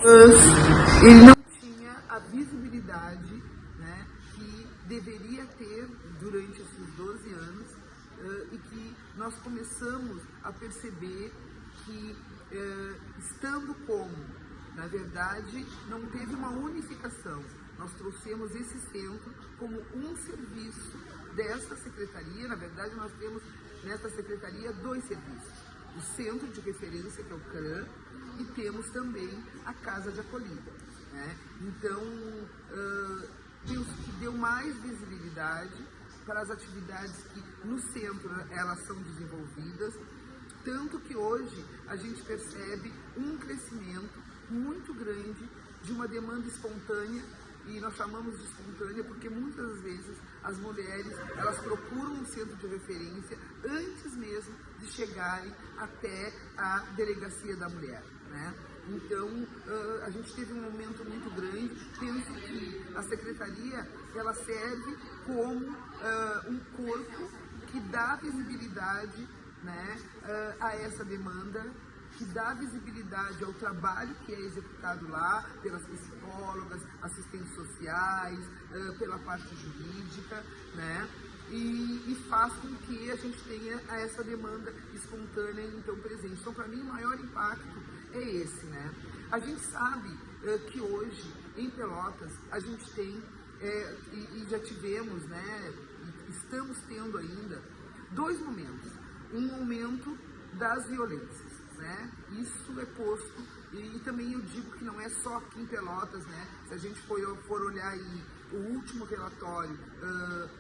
ele não tinha a visibilidade, né, que deveria ter durante esses 12 anos, e que nós começamos a perceber que, estando como, na verdade, não teve uma unificação. Nós trouxemos esse centro como um serviço desta secretaria. Na verdade, nós temos nesta secretaria 2 serviços. O Centro de Referência, que é o CRAM, e temos também a Casa de Acolhida, né? Então, penso que deu mais visibilidade para as atividades que no centro elas são desenvolvidas, tanto que hoje a gente percebe um crescimento muito grande de uma demanda espontânea, e nós chamamos de espontânea porque muitas vezes as mulheres, elas procuram um centro de referência antes mesmo de chegarem até a delegacia da mulher, né? Então, a gente teve um aumento muito grande. Penso que a secretaria, ela serve como um corpo que dá visibilidade, né, a essa demanda, que dá visibilidade ao trabalho que é executado lá pelas psicólogas, assistentes sociais, pela parte jurídica, né? E faz com que a gente tenha essa demanda espontânea, então, presente. Então, para mim, o maior impacto é esse, né? A gente sabe que hoje, em Pelotas, a gente tem, e já tivemos, né, estamos tendo ainda, 2 momentos. Um momento das violências, né? Isso é posto, e também eu digo que não é só aqui em Pelotas, né? Se a gente for olhar aí o último relatório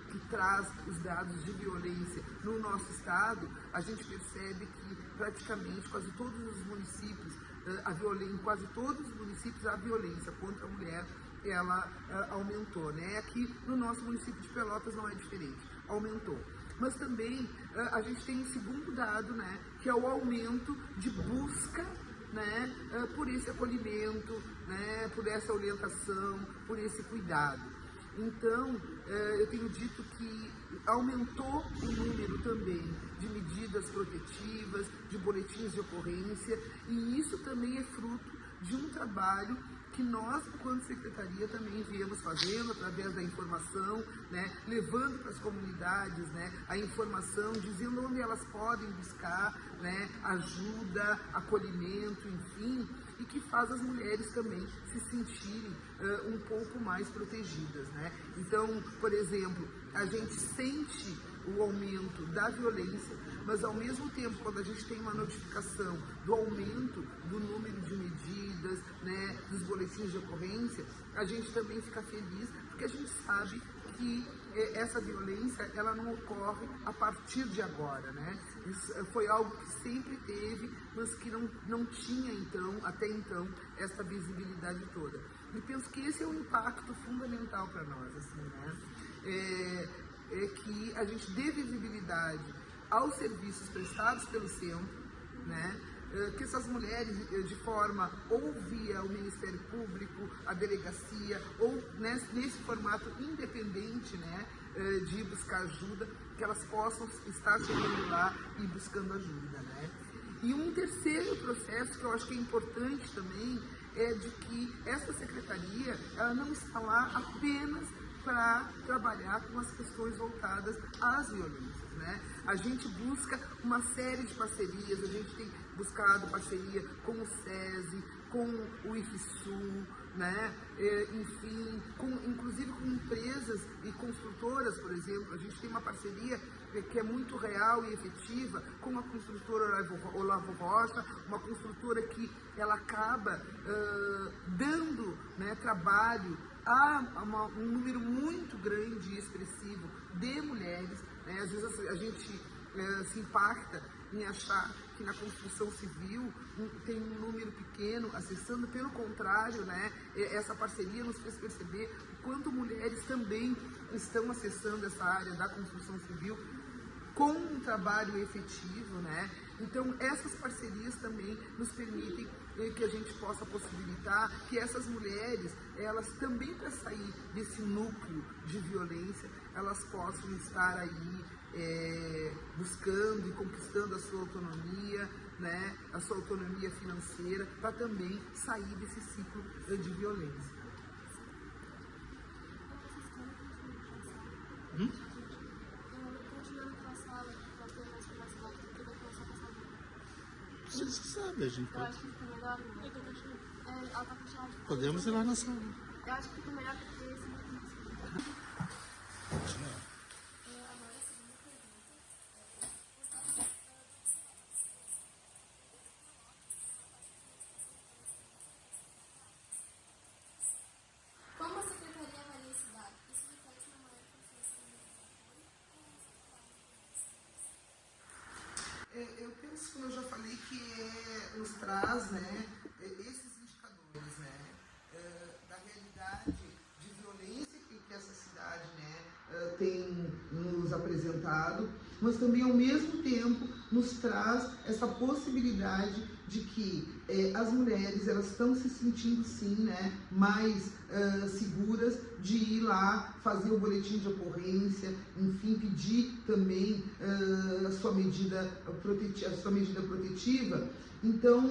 que traz os dados de violência no nosso estado, a gente percebe que praticamente quase todos os municípios, em quase todos os municípios a violência contra a mulher, ela aumentou, né? Aqui no nosso município de Pelotas não é diferente, aumentou. Mas também a gente tem um segundo dado, né, que é o aumento de busca, né, por esse acolhimento, né, por essa orientação, por esse cuidado. Então, eu tenho dito que aumentou o número também de medidas protetivas, de boletins de ocorrência, e isso também é fruto de um trabalho que nós, enquanto secretaria, também viemos fazendo através da informação, né, levando para as comunidades, né, a informação, dizendo onde elas podem buscar, né, ajuda, acolhimento, enfim, e que faz as mulheres também se sentirem um pouco mais protegidas, né? Então, por exemplo, a gente sente o aumento da violência, mas ao mesmo tempo, quando a gente tem uma notificação do aumento do número de medidas, né, dos boletins de ocorrência, a gente também fica feliz, porque a gente sabe que essa violência, ela não ocorre a partir de agora, né? Isso foi algo que sempre teve, mas que não tinha, então, até então, essa visibilidade toda. E penso que esse é um impacto fundamental para nós, assim, né? É que a gente dê visibilidade aos serviços prestados pelo centro, né? Que essas mulheres, de forma ou via o Ministério Público, a delegacia, ou nesse formato independente, né, de ir buscar ajuda, que elas possam estar chegando lá e buscando ajuda, né? E um terceiro processo que eu acho que é importante também é de que essa secretaria, ela não está lá apenas para trabalhar com as questões voltadas às violências, né? A gente busca uma série de parcerias, a gente tem buscado parceria com o SESI, com o IFSU, né? Enfim, inclusive com empresas e construtoras, por exemplo. A gente tem uma parceria que é muito real e efetiva com a construtora Olavo Rocha, uma construtora que ela acaba dando, né, trabalho a um número muito grande e expressivo de mulheres, né? Às vezes a gente se impacta em achar que na construção civil tem um número pequeno acessando. Pelo contrário, né, essa parceria nos fez perceber o quanto mulheres também estão acessando essa área da construção civil com um trabalho efetivo, né? Então, essas parcerias também nos permitem que a gente possa possibilitar que essas mulheres, elas também, para sair desse núcleo de violência, elas possam estar aí buscando e conquistando a sua autonomia, né, a sua autonomia financeira, para também sair desse ciclo de violência. Continuando com a sala, para ter mais privacidade do que vai começar a passar o vídeo. Você sabe, a gente Eu pode. acho que fica melhor. Ela tá continuando. Podemos ir lá na sala. Eu acho que fica melhor porque esse Continua. como a secretaria avalia esse dado? Isso reflete uma maior confiança no Eu penso, como eu já falei, que nos traz, né, esses indicadores, né, da realidade de violência que essa cidade, né, tem nos apresentado, mas também ao mesmo tempo nos traz essa possibilidade de que as mulheres, elas estão se sentindo sim, né, mais seguras de ir lá fazer o boletim de ocorrência, enfim, pedir também a sua medida protetiva. Então,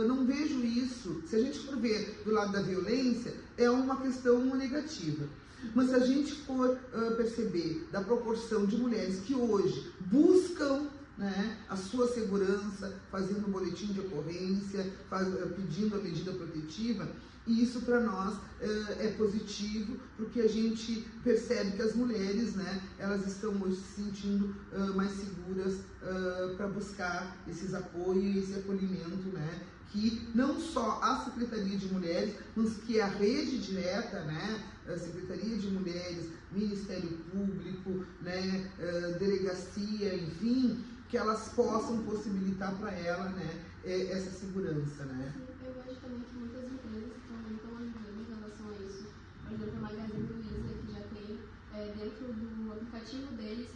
não vejo isso, se a gente for ver do lado da violência, é uma questão negativa. Mas se a gente for perceber da proporção de mulheres que hoje buscam, né, a sua segurança, fazendo o boletim de ocorrência, pedindo a medida protetiva, e isso para nós é positivo, porque a gente percebe que as mulheres, né, elas estão hoje se sentindo mais seguras para buscar esses apoios e esse acolhimento, né, que não só a Secretaria de Mulheres, mas que a rede direta, né, a Secretaria de Mulheres, Ministério Público, né, delegacia, enfim, que elas possam possibilitar para ela, né, essa segurança, né. Eu vejo também que muitas empresas também estão ajudando em relação a isso. Por exemplo, a Magazine Luiza, que já tem dentro do aplicativo deles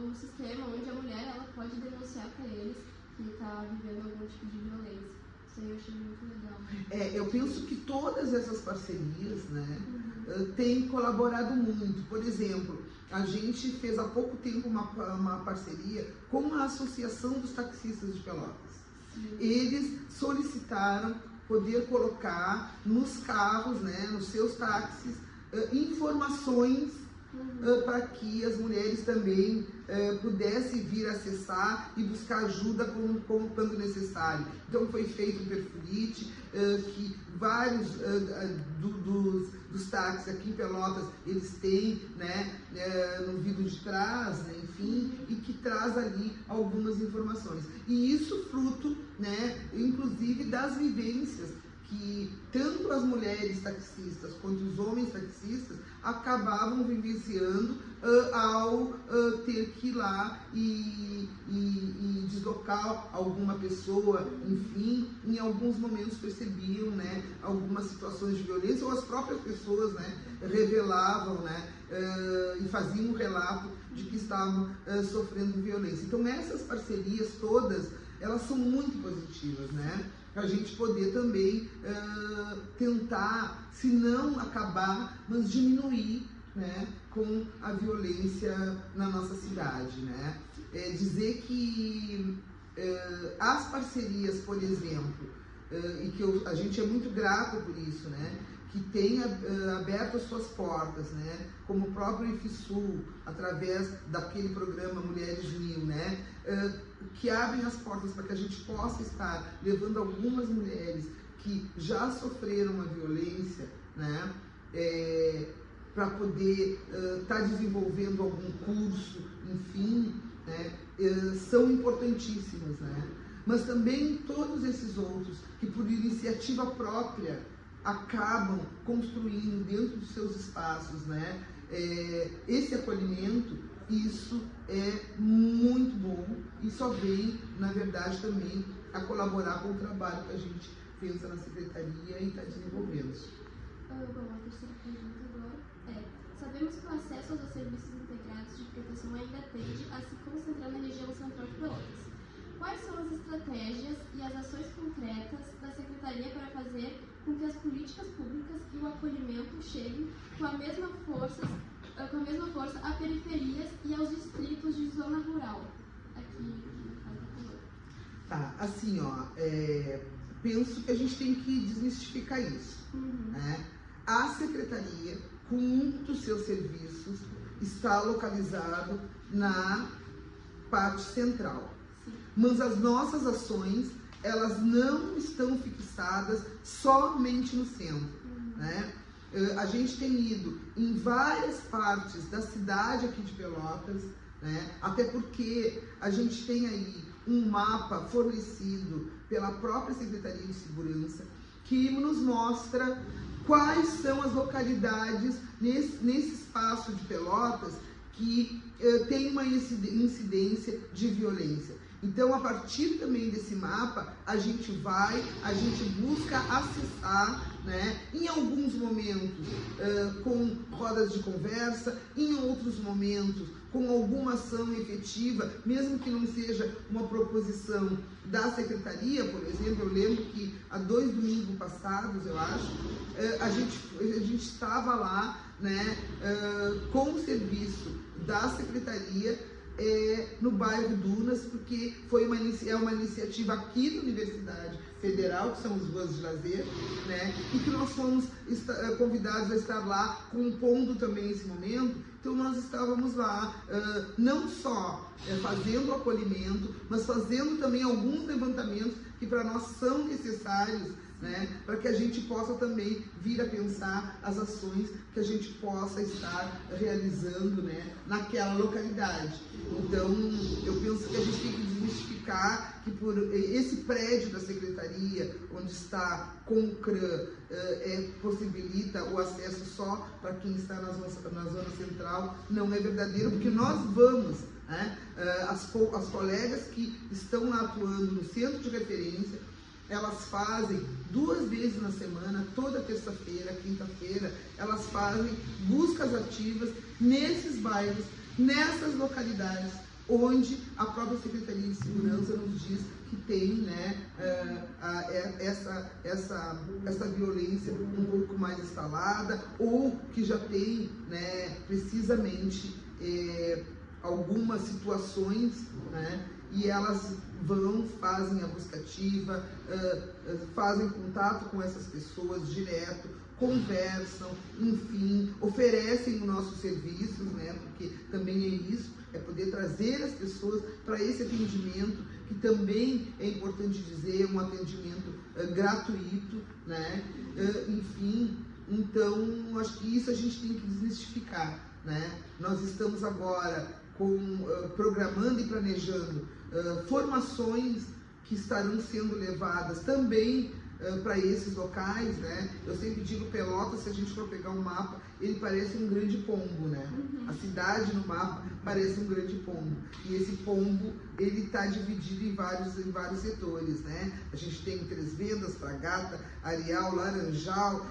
um sistema onde a mulher ela pode denunciar para eles que está vivendo algum tipo de violência. Isso aí eu achei muito legal. Eu penso que todas essas parcerias, né, têm colaborado muito. Por exemplo, a gente fez há pouco tempo uma parceria com a Associação dos Taxistas de Pelotas. Eles solicitaram poder colocar nos carros, né, nos seus táxis, informações para que as mulheres também pudessem vir acessar e buscar ajuda quando necessário. Então foi feito um perfurite, que vários dos táxis aqui em Pelotas, eles têm, né, no vidro de trás, né, enfim, e que traz ali algumas informações. E isso fruto, né, inclusive das vivências que tanto as mulheres taxistas quanto os homens taxistas acabavam vivenciando ao ter que ir lá e deslocar alguma pessoa, enfim, em alguns momentos percebiam, né, algumas situações de violência, ou as próprias pessoas, né, revelavam, né, e faziam um relato de que estavam sofrendo violência. Então essas parcerias todas, elas são muito positivas, né? Para a gente poder também tentar, se não acabar, mas diminuir, né, com a violência na nossa cidade, né? Dizer que as parcerias, por exemplo, e que a gente é muito grato por isso, né? Que tem aberto as suas portas, né? Como o próprio IFSU, através daquele programa Mulheres 1000, né? Que abrem as portas para que a gente possa estar levando algumas mulheres que já sofreram a violência, né? Para poder estar desenvolvendo algum curso, enfim, né? São importantíssimas, né? Mas também todos esses outros que por iniciativa própria acabam construindo dentro dos seus espaços, né, esse acolhimento, isso é muito bom e só vem, na verdade, também a colaborar com o trabalho que a gente pensa na Secretaria e está desenvolvendo. Bom, a terceira pergunta agora sabemos que o acesso aos serviços integrados de proteção ainda tende a se concentrar na região central de Pelotas. quais são as estratégias e as ações concretas da Secretaria para fazer com que as políticas públicas e o acolhimento cheguem com a mesma força a periferias e aos distritos de zona rural? Tá, assim, ó, penso que a gente tem que desmistificar isso. Né? A Secretaria, com um dos seus serviços, está localizado na parte central. Sim. Mas as nossas ações, elas não estão fixadas somente no centro. Né? A gente tem ido em várias partes da cidade aqui de Pelotas, né? Até porque a gente tem aí um mapa fornecido pela própria Secretaria de Segurança que nos mostra quais são as localidades nesse espaço de Pelotas que tem uma incidência de violência. Então, a partir também desse mapa, a gente busca acessar, né, em alguns momentos com rodas de conversa, em outros momentos com alguma ação efetiva, mesmo que não seja uma proposição da Secretaria. Por exemplo, eu lembro que há 2 domingos passados, eu acho, a gente estava lá, né, com o serviço da Secretaria no bairro Dunas, porque é uma iniciativa aqui da Universidade Federal, que são as ruas de lazer, né, e que nós fomos convidados a estar lá, compondo também esse momento. Então nós estávamos lá, não só fazendo o acolhimento, mas fazendo também alguns levantamentos que para nós são necessários, né, para que a gente possa também vir a pensar as ações que a gente possa estar realizando, né, naquela localidade. Então, eu penso que a gente tem que desmistificar que por esse prédio da Secretaria, onde está com o CRAM, possibilita o acesso só para quem está na zona central, não é verdadeiro, porque nós vamos, né, as colegas que estão lá atuando no centro de referência, elas fazem 2 vezes na semana, toda terça-feira, quinta-feira, elas fazem buscas ativas nesses bairros, nessas localidades, onde a própria Secretaria de Segurança nos diz que tem, né, essa violência um pouco mais instalada, ou que já tem, né, precisamente algumas situações, né, e elas fazem a busca ativa, fazem contato com essas pessoas direto, conversam, enfim, oferecem os nossos serviços, né, porque também é isso, é poder trazer as pessoas para esse atendimento, que também é importante dizer, um atendimento gratuito, né, enfim. Então, acho que isso a gente tem que desmistificar, né. Nós estamos agora programando e planejando formações que estarão sendo levadas também para esses locais, né? Eu sempre digo, Pelotas, se a gente for pegar um mapa, ele parece um grande pombo, né? A cidade no mapa parece um grande pombo. E esse pombo, ele está dividido em vários setores, né? A gente tem Três Vendas, Fragata, Areal, Laranjal,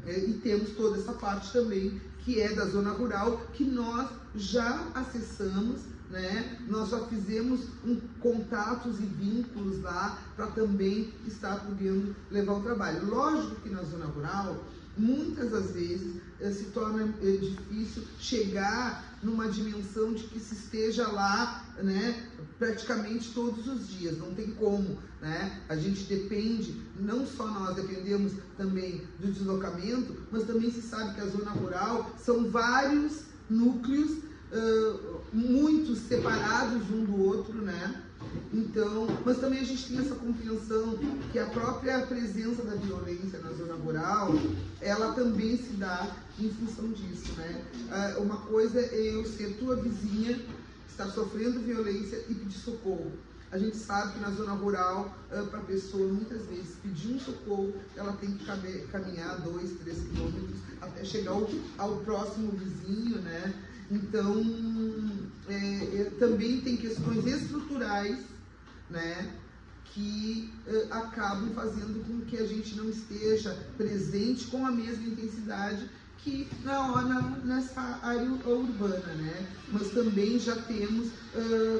e temos toda essa parte também, que é da zona rural, que nós já acessamos, né? Nós já fizemos contatos e vínculos lá para também estar podendo levar o trabalho. Lógico que na zona rural, muitas das vezes, se torna difícil chegar numa dimensão de que se esteja lá, né, praticamente todos os dias, não tem como, né? A gente depende, não só nós dependemos também do deslocamento, mas também se sabe que a zona rural são vários núcleos, muitos separados um do outro, né? Então, mas também a gente tem essa compreensão que a própria presença da violência na zona rural, ela também se dá em função disso, né? Uma coisa é eu ser tua vizinha, estar sofrendo violência e pedir socorro. A gente sabe que na zona rural, para a pessoa, muitas vezes, pedir um socorro, ela tem que caminhar 2, 3 quilômetros até chegar ao próximo vizinho, né? Então, também tem questões estruturais, né, que acabam fazendo com que a gente não esteja presente com a mesma intensidade que nessa área urbana, né? Mas também já temos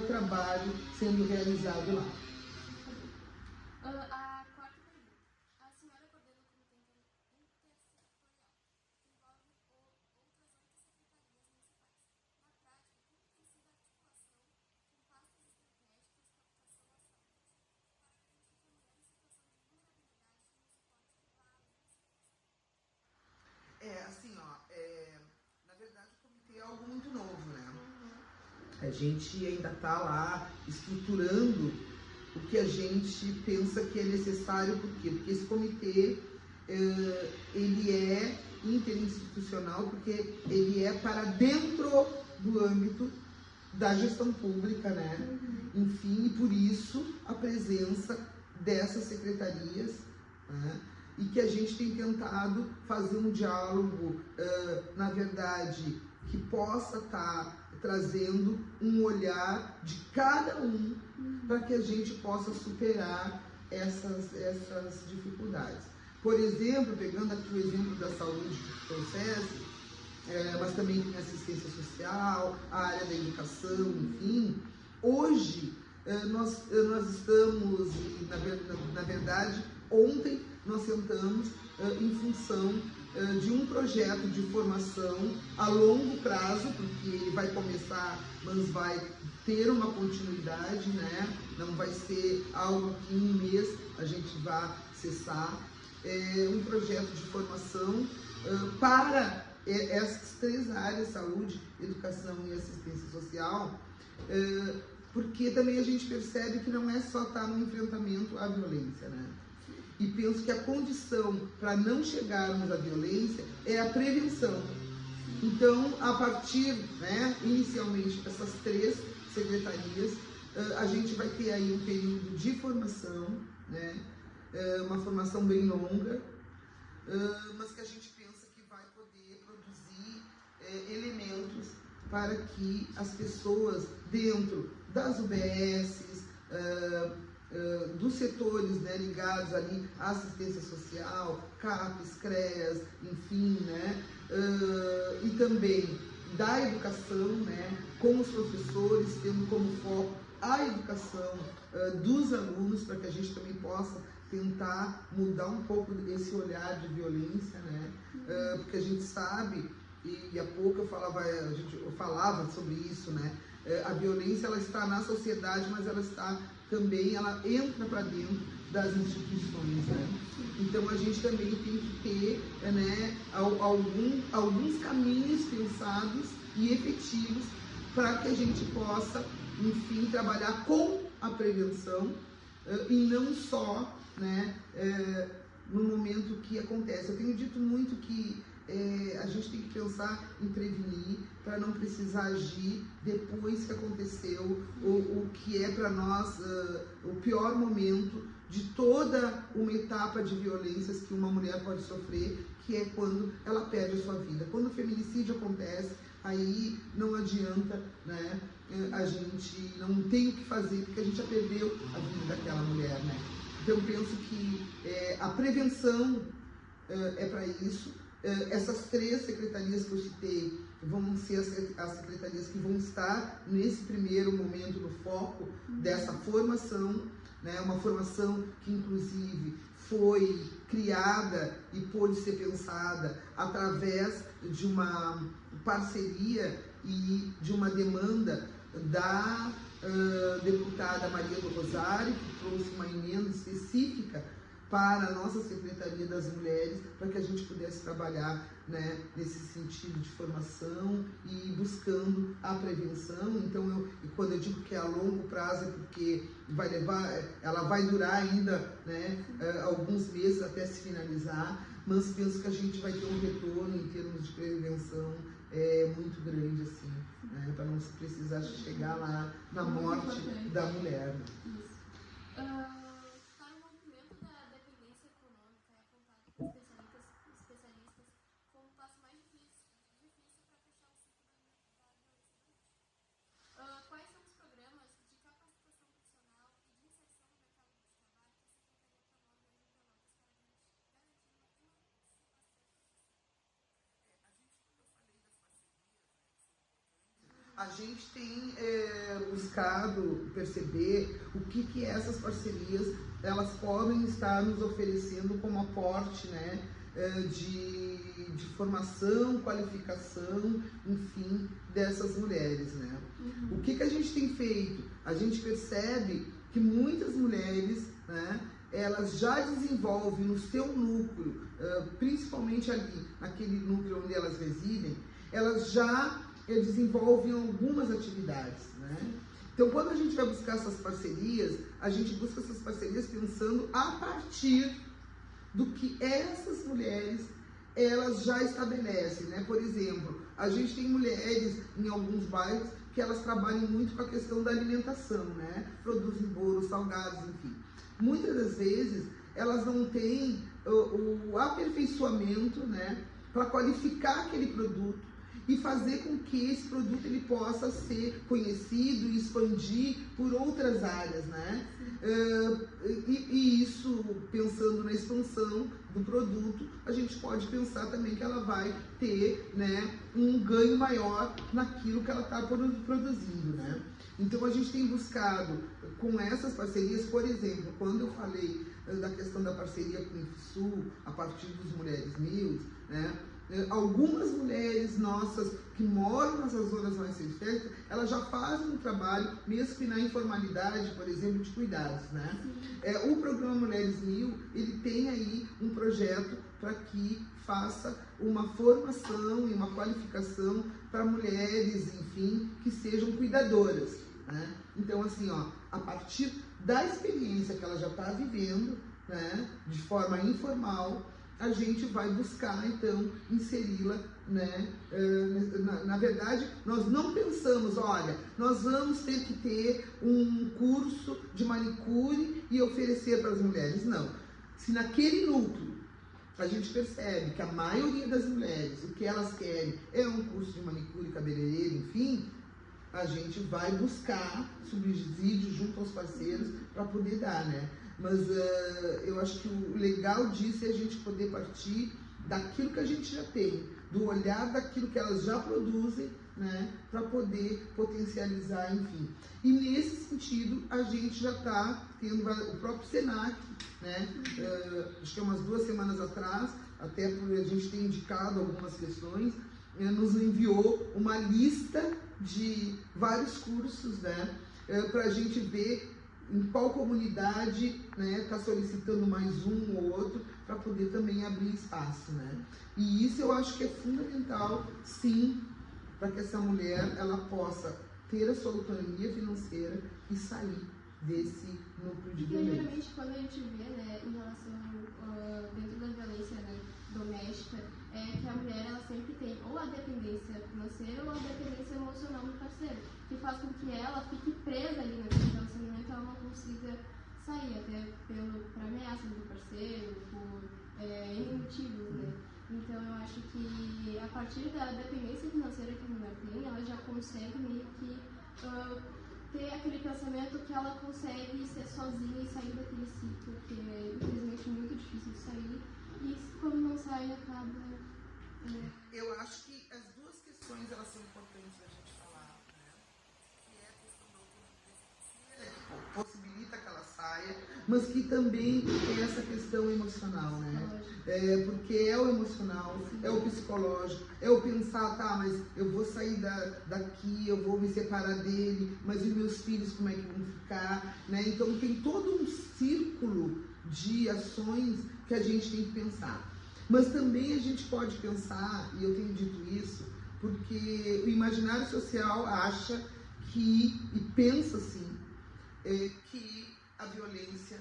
trabalho sendo realizado lá. A quarta pergunta. A senhora coordena o Comitê Intersetorial, que envolve outras 8 secretarias municipais. Na prática, como tem sido a articulação com pastas estratégicas, captação às pautas, para garantir que a mulher em situação de vulnerabilidade tenha um suporte que vá além da situação? Assim, na verdade o comitê é algo muito novo, né? A gente ainda está lá estruturando o que a gente pensa que é necessário, por quê? Porque esse comitê, ele é interinstitucional, porque ele é para dentro do âmbito da gestão pública, né? Enfim, e por isso a presença dessas secretarias, né? E que a gente tem tentado fazer um diálogo, na verdade, que possa estar trazendo um olhar de cada um para que a gente possa superar essas dificuldades. Por exemplo, pegando aqui o exemplo da saúde que trouxesse, mas também tem assistência social, a área da educação, enfim. Hoje, nós estamos, na verdade, ontem nós sentamos em função de um projeto de formação a longo prazo, porque ele vai começar, mas vai ter uma continuidade, né? Não vai ser algo que em um mês a gente vai cessar. Um projeto de formação para essas 3 áreas, saúde, educação e assistência social, porque também a gente percebe que não é só estar no enfrentamento à violência, né? E penso que a condição para não chegarmos à violência é a prevenção. Então, a partir, né, inicialmente, dessas 3 secretarias, a gente vai ter aí um período de formação, né, uma formação bem longa, mas que a gente pensa que vai poder produzir elementos para que as pessoas dentro das UBSs, dos setores, né, ligados ali à assistência social, CAPES, CREAS, enfim, né, e também da educação, né, com os professores, tendo como foco a educação dos alunos, para que a gente também possa tentar mudar um pouco esse olhar de violência, né, porque a gente sabe, e há pouco eu falava sobre isso, né, a violência ela está na sociedade, mas ela está também, ela entra para dentro das instituições, né? Então a gente também tem que ter, né, alguns caminhos pensados e efetivos para que a gente possa, enfim, trabalhar com a prevenção e não só, né, no momento que acontece. Eu tenho dito muito que a gente tem que pensar em prevenir para não precisar agir depois que aconteceu o que é para nós o pior momento de toda uma etapa de violências que uma mulher pode sofrer, que é quando ela perde a sua vida. Quando o feminicídio acontece, aí não adianta, né, a gente não tem o que fazer, porque a gente já perdeu a vida daquela mulher, né? Então eu penso que a prevenção é para isso. Essas 3 secretarias que eu citei vão ser as secretarias que vão estar nesse primeiro momento no foco dessa formação, né? Uma formação que inclusive foi criada e pôde ser pensada através de uma parceria e de uma demanda da deputada Maria do Rosário, que trouxe uma emenda específica para a nossa Secretaria das Mulheres, para que a gente pudesse trabalhar, né, nesse sentido de formação e buscando a prevenção. Então, quando eu digo que é a longo prazo, é porque ela vai durar ainda, né, alguns meses até se finalizar, mas penso que a gente vai ter um retorno em termos de prevenção muito grande, assim, né, para não precisar chegar lá na morte da mulher. Quais são os programas de capacitação profissional e de inserção no mercado de trabalho que a Secretaria promove hoje em Pelotas para garantir uma emancipação profissional? A gente tem buscado perceber o que essas parcerias elas podem estar nos oferecendo como aporte, né, de formação, qualificação, enfim, dessas mulheres, né? O que a gente tem feito? A gente percebe que muitas mulheres, né, elas já desenvolvem no seu núcleo, principalmente ali, naquele núcleo onde elas residem, elas já desenvolvem algumas atividades, né? Então, quando a gente vai buscar essas parcerias, a gente busca essas parcerias pensando a partir do que essas mulheres elas já estabelecem, né? Por exemplo, a gente tem mulheres em alguns bairros que elas trabalham muito com a questão da alimentação, né? Produzem bolos, salgados, enfim. Muitas das vezes elas não têm o aperfeiçoamento, né, para qualificar aquele produto e fazer com que esse produto ele possa ser conhecido e expandir por outras áreas, né? E isso, pensando na expansão do produto, a gente pode pensar também que ela vai ter, né, um ganho maior naquilo que ela está produzindo, né? Então a gente tem buscado com essas parcerias, por exemplo, quando eu falei da questão da parceria com o IFSU, a partir dos Mulheres Mil, né? Algumas mulheres nossas que moram nessas zonas mais periféricas, elas já fazem um trabalho, mesmo que na informalidade, por exemplo, de cuidados, né? O programa Mulheres Mil, ele tem aí um projeto para que faça uma formação e uma qualificação para mulheres, enfim, que sejam cuidadoras, né? Então, assim, ó, a partir da experiência que ela já está vivendo, né, de forma informal, a gente vai buscar, então, inseri-la, né? Na verdade, nós não pensamos, olha, nós vamos ter que ter um curso de manicure e oferecer para as mulheres. Não. Se naquele núcleo a gente percebe que a maioria das mulheres, o que elas querem é um curso de manicure, cabeleireiro, enfim, a gente vai buscar subsídio junto aos parceiros para poder dar, né? Mas eu acho que o legal disso é a gente poder partir daquilo que a gente já tem, do olhar daquilo que elas já produzem, né, para poder potencializar, enfim. E nesse sentido, a gente já está tendo o próprio SENAC, né, acho que umas 2 semanas atrás, até por a gente ter indicado algumas questões, nos enviou uma lista de vários cursos, né, para a gente ver em qual comunidade, né, está solicitando mais um ou outro para poder também abrir espaço, né? E isso eu acho que é fundamental, sim, para que essa mulher ela possa ter a sua autonomia financeira e sair desse núcleo de violência. Geralmente, quando a gente vê, né, em relação dentro da violência, né, doméstica, é que a mulher ela sempre tem ou a dependência financeira ou a dependência emocional do parceiro, que faz com que ela fique presa ali naquele relacionamento e ela não consiga sair, até por ameaças do parceiro, por N motivos, né? Então eu acho que a partir da dependência financeira que a mulher tem, ela já consegue meio que ter aquele pensamento que ela consegue ser sozinha e sair daquele ciclo, que é infelizmente muito difícil de sair, e quando não sai acaba... Eu acho que as duas questões elas são importantes da gente falar, né? Que é a questão da autonomia financeira, que possibilita que ela saia, mas que também tem essa questão emocional, né? Porque é o emocional, é o psicológico, é o pensar, tá, mas eu vou sair daqui, eu vou me separar dele, mas e meus filhos como é que vão ficar, né? Então tem todo um círculo de ações que a gente tem que pensar. Mas também a gente pode pensar, e eu tenho dito isso, porque o imaginário social acha que, e pensa assim, que a violência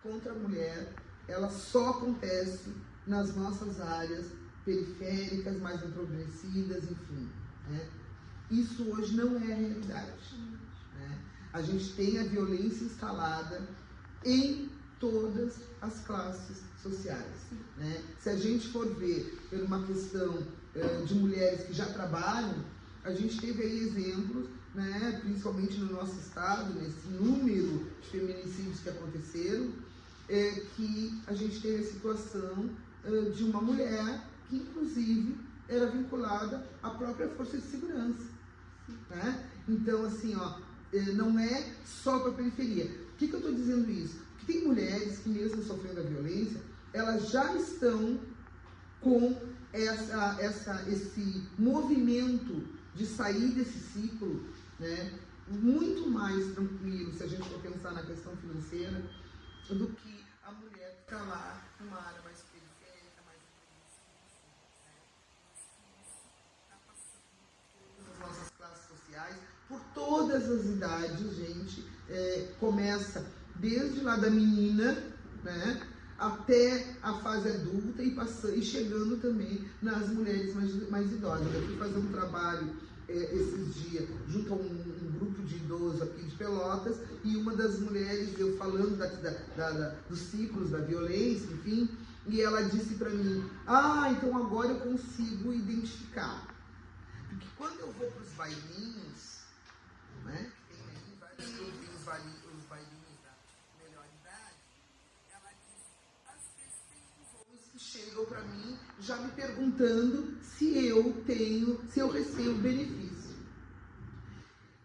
contra a mulher, ela só acontece nas nossas áreas periféricas, mais empobrecidas, enfim, né? Isso hoje não é a realidade, né? A gente tem a violência instalada em todas as classes sociais, né? Se a gente for ver por uma questão de mulheres que já trabalham, a gente teve aí exemplos, né, principalmente no nosso estado, nesse número de feminicídios que aconteceram, que a gente teve a situação de uma mulher que inclusive era vinculada à própria força de segurança, né? Então, assim, ó, não é só para a periferia. Por que eu estou dizendo isso? Porque tem mulheres que, mesmo sofrendo a violência, elas já estão com esse movimento de sair desse ciclo, né, muito mais tranquilo, se a gente for pensar na questão financeira, do que a mulher que está lá numa área mais periférica, mais está passando por todas as nossas classes sociais, por todas as idades, gente, começa desde lá da menina, né, até a fase adulta e chegando também nas mulheres mais idosas. Eu fui fazer um trabalho esses dias junto a um grupo de idosos aqui de Pelotas, e uma das mulheres, eu falando dos ciclos da violência, enfim, e ela disse para mim: então agora eu consigo identificar. Porque quando eu vou para os bailinhos, né, tem aí vários clubes, os bailinhos da melhor idade, ela disse: às vezes tem uns homens que chegam para mim já me perguntando se eu recebo benefício.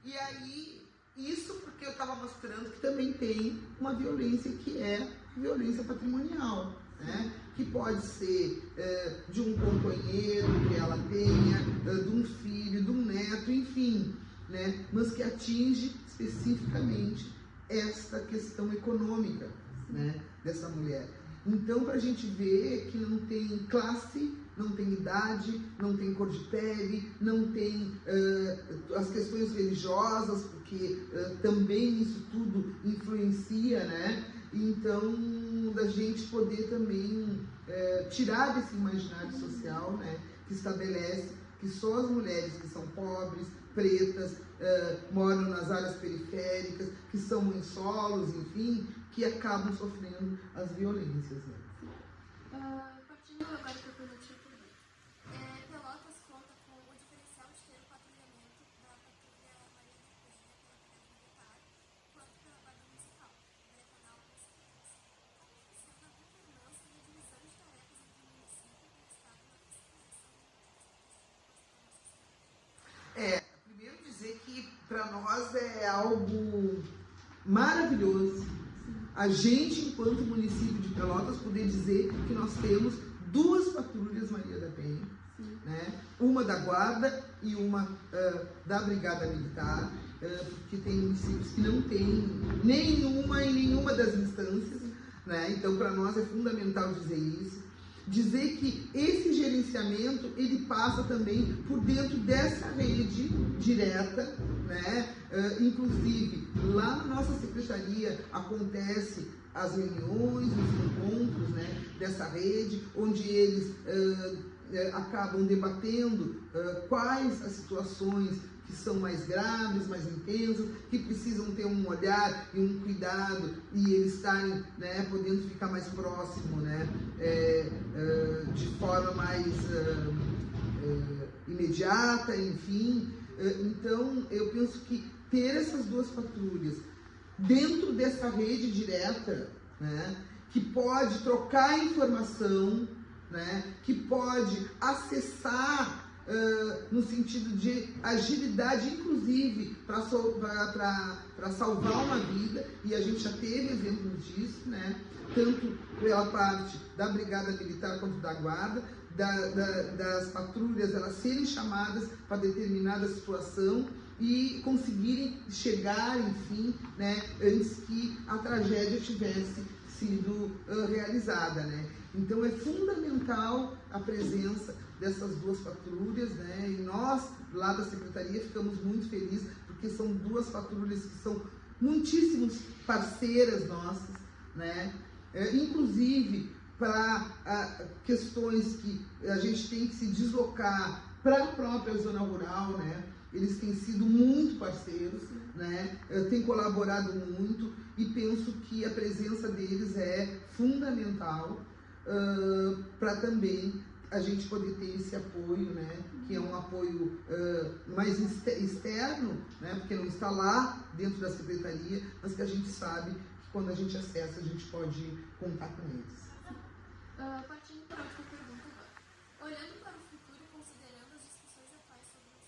E aí, isso porque eu estava mostrando que também tem uma violência que é violência patrimonial, né? Que pode ser de um companheiro que ela tenha, de um filho, de um neto, enfim, né? Mas que atinge especificamente esta questão econômica, né, dessa mulher. Então, para a gente ver que não tem classe, não tem idade, não tem cor de pele, não tem as questões religiosas, porque também isso tudo influencia, né? Então, da gente poder também tirar desse imaginário social, né, que estabelece que só as mulheres que são pobres, pretas, moram nas áreas periféricas, que são mães solos, enfim, que acabam sofrendo as violências, né? Partindo agora para a pergunta de Pelotas conta com o diferencial de ter o patrulhamento da patrulha Maria da Penha pela Brigada Militar, quanto pela Guarda Municipal, Brecanal e Secretaria. Como funciona a governança e a divisão de tarefas entre o município e o Estado na fiscalização? Primeiro dizer que para nós é algo maravilhoso a gente, enquanto município de Pelotas, poder dizer que nós temos 2 patrulhas Maria da Penha, né? Uma da Guarda e uma da Brigada Militar, porque tem municípios que não tem nenhuma em nenhuma das instâncias, né? Então, para nós é fundamental dizer isso. Dizer que esse gerenciamento, ele passa também por dentro dessa rede direta, né? Inclusive, lá na nossa secretaria acontece as reuniões, os encontros, né, dessa rede, onde eles acabam debatendo quais as situações que são mais graves, mais intensas, que precisam ter um olhar e um cuidado, e eles estarem, né, podendo ficar mais próximo, né, de forma mais imediata, enfim. Então, eu penso que ter essas 2 patrulhas dentro dessa rede direta, né, que pode trocar informação, né, que pode acessar no sentido de agilidade, inclusive para salvar uma vida, e a gente já teve exemplos disso, né, tanto pela parte da Brigada Militar quanto da Guarda, das patrulhas elas serem chamadas para determinada situação e conseguirem chegar, enfim, né, antes que a tragédia tivesse sido realizada, né? Então é fundamental a presença dessas 2 patrulhas, né? E nós, lá da Secretaria, ficamos muito felizes, porque são 2 patrulhas que são muitíssimos parceiras nossas, né? Inclusive para questões que a gente tem que se deslocar para a própria zona rural, né? Eles têm sido muito parceiros, né? Têm colaborado muito, e penso que a presença deles é fundamental para também a gente poder ter esse apoio, né? Que é um apoio mais externo, né? Porque não está lá dentro da secretaria, mas que a gente sabe que quando a gente acessa, a gente pode contar com eles. Partindo para outra pergunta agora. Olhando para o futuro, considerando as discussões atuais sobre os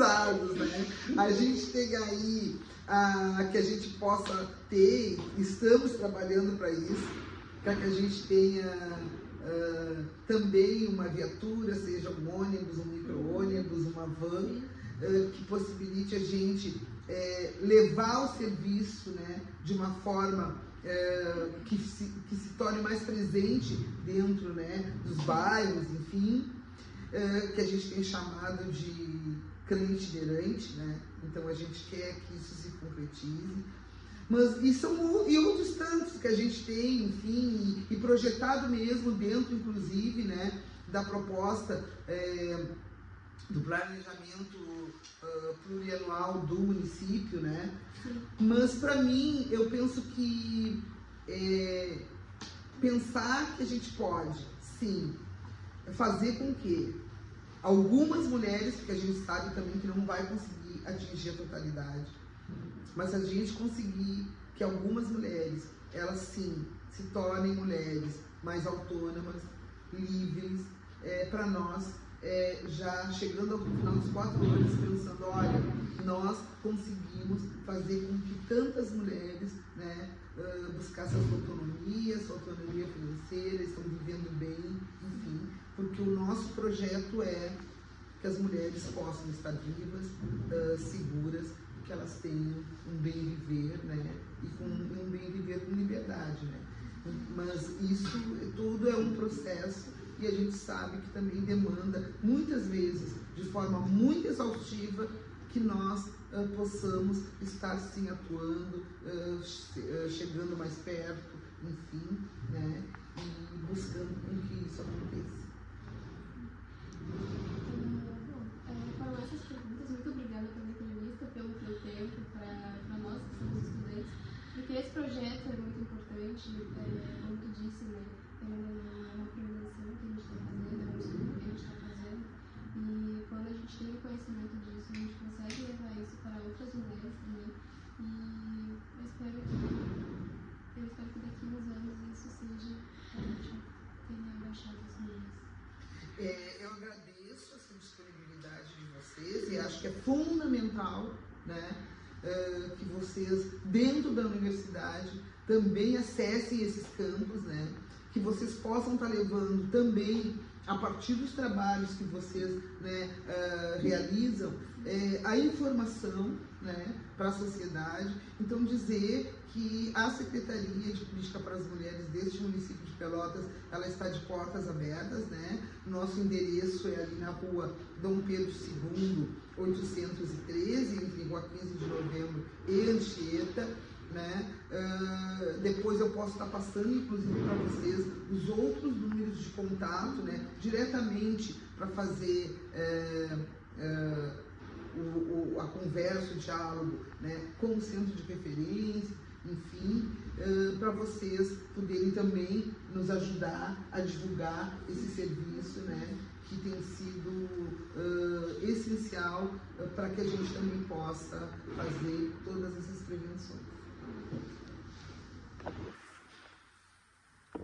avisados, né? A gente tem aí que a gente possa ter, estamos trabalhando para isso, para que a gente tenha também uma viatura, seja um ônibus, um micro-ônibus, uma van, que possibilite a gente levar o serviço, né, de uma forma que se torne mais presente dentro, né, dos bairros, enfim, que a gente tem chamado de crânio itinerante, né? Então a gente quer que isso se concretize. E outros tantos que a gente tem, enfim, e projetado mesmo dentro, inclusive, né, da proposta do planejamento plurianual do município, né? Mas para mim, eu penso que pensar que a gente pode, sim, fazer com que algumas mulheres, porque a gente sabe também que não vai conseguir atingir a totalidade, mas se a gente conseguir que algumas mulheres, elas sim, se tornem mulheres mais autônomas, livres, para nós, já chegando ao final dos 4 anos, pensando, olha, nós conseguimos fazer com que tantas mulheres, né, buscassem sua autonomia financeira, estão vivendo bem, enfim, porque o nosso projeto é que as mulheres possam estar vivas, seguras, que elas tenham um bem viver, né, e um bem viver com liberdade, né. Mas isso tudo é um processo e a gente sabe que também demanda, muitas vezes, de forma muito exaustiva, que nós possamos estar sim atuando, chegando mais perto, enfim, né, e buscando com que isso aconteça. Foram essas perguntas. Muito obrigada pela entrevista, pelo teu tempo, para nós que somos estudantes, porque esse projeto é muito importante, como tu disse, né? É uma prevenção que a gente está fazendo, é um estudo que a gente está fazendo, e quando a gente tem o conhecimento disso, a gente consegue levar isso para outras mulheres também, e eu espero que daqui a uns anos isso seja, a gente tenha abaixado as mulheres. Eu agradeço essa disponibilidade de vocês e acho que é fundamental, né, que vocês, dentro da universidade, também acessem esses campos, né, que vocês possam estar levando também, a partir dos trabalhos que vocês, né, realizam, a informação, né, para a sociedade. Então, dizer que a Secretaria de Política para as Mulheres deste município de Pelotas, ela está de portas abertas, né? Nosso endereço é ali na rua Dom Pedro II, 813, entre Rua 15 de Novembro e Anchieta, né? Depois eu posso estar passando, inclusive, para vocês os outros números de contato, né? Diretamente para fazer a conversa, o diálogo, né, com o centro de referência, enfim, para vocês poderem também nos ajudar a divulgar esse serviço, né, que tem sido essencial para que a gente também possa fazer todas essas prevenções.